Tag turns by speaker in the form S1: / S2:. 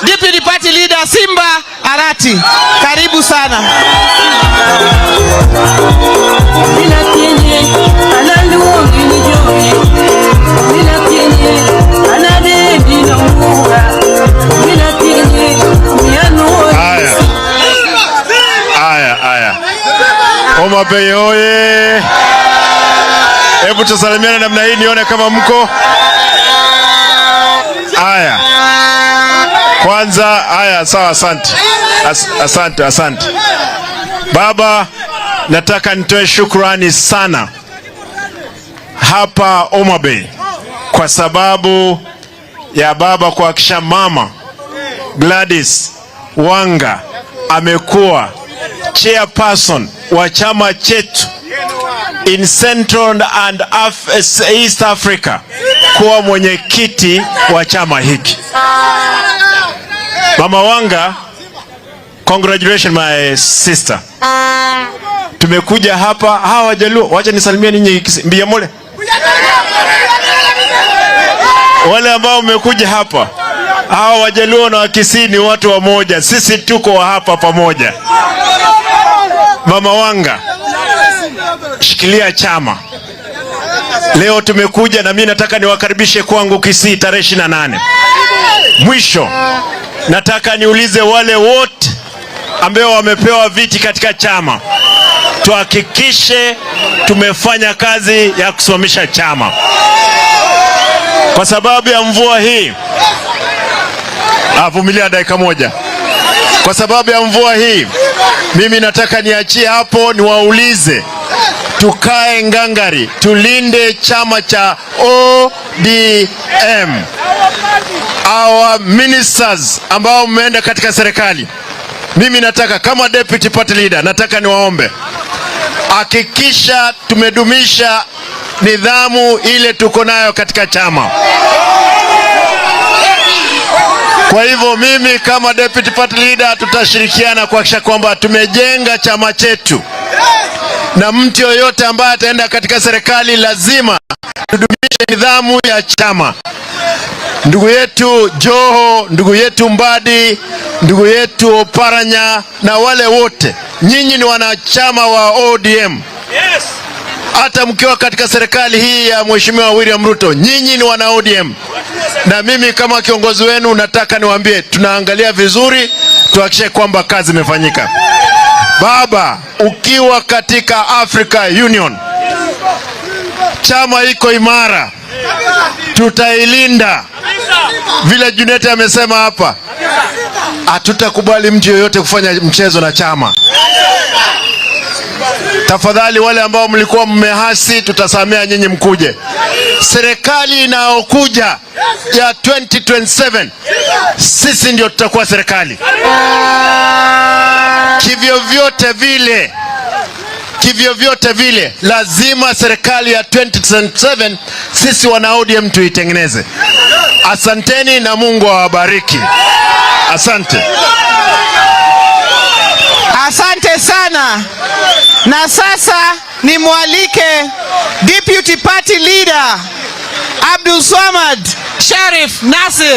S1: Deputy Party Leader Simba Arati. Karibu sana.
S2: Aya. Homa Bay oye. Hebu tusalimiane namna hii nione kama mko. Aya. Kwanza, sawa, asante. Baba, nataka nitoe shukrani sana hapa Homa Bay kwa sababu ya baba kuhakikisha mama Gladys Wanga amekuwa chairperson wa chama chetu in Central and East Africa, kuwa mwenyekiti wa chama hiki. Mama Wanga, congratulations my sister. Tumekuja hapa, hawa Wajaluo, wacha nisalimie ninyi mbia mole. Wale ambao mmekuja hapa, hawa Wajaluo na Wakisii ni watu wa moja, sisi tuko hapa pamoja. Mama Wanga, shikilia chama. Leo tumekuja na mimi nataka niwakaribishe kwangu Kisii tarehe 28. Mwisho, nataka niulize wale wote ambao wamepewa viti katika chama, tuhakikishe tumefanya kazi ya kusimamisha chama. Kwa sababu ya mvua hii, vumilia dakika moja. Kwa sababu ya mvua hii, mimi nataka niachie hapo niwaulize, tukae ngangari, tulinde chama cha ODM. Our ministers ambao mmeenda katika serikali, mimi nataka kama deputy party leader, nataka niwaombe, hakikisha tumedumisha nidhamu ile tuko nayo katika chama. Kwa hivyo mimi kama deputy party leader tutashirikiana kuhakikisha kwamba tumejenga chama chetu, na mtu yoyote ambaye ataenda katika serikali lazima tudumishe nidhamu ya chama. Ndugu yetu Joho, ndugu yetu Mbadi, ndugu yetu Oparanya na wale wote, nyinyi ni wanachama wa ODM. Yes. Hata mkiwa katika serikali hii ya Mheshimiwa William Ruto, nyinyi ni wana ODM. Na mimi kama kiongozi wenu nataka niwaambie, tunaangalia vizuri, tuhakikishe kwamba kazi imefanyika. Baba, ukiwa katika Africa Union, chama iko imara, tutailinda. Vile Junete amesema hapa, hatutakubali mtu yoyote kufanya mchezo na chama. Tafadhali wale ambao mlikuwa mmehasi, tutasamea nyinyi mkuje. Serikali inayokuja ya 2027, sisi ndio tutakuwa serikali. Kivyo vyote vile, lazima serikali ya 2027 sisi wana ODM tuitengeneze. Asanteni na Mungu awabariki. Asante.
S1: Asante sana. Na sasa nimwalike Deputy Party Leader Abdul Swamad Sharif Nasir.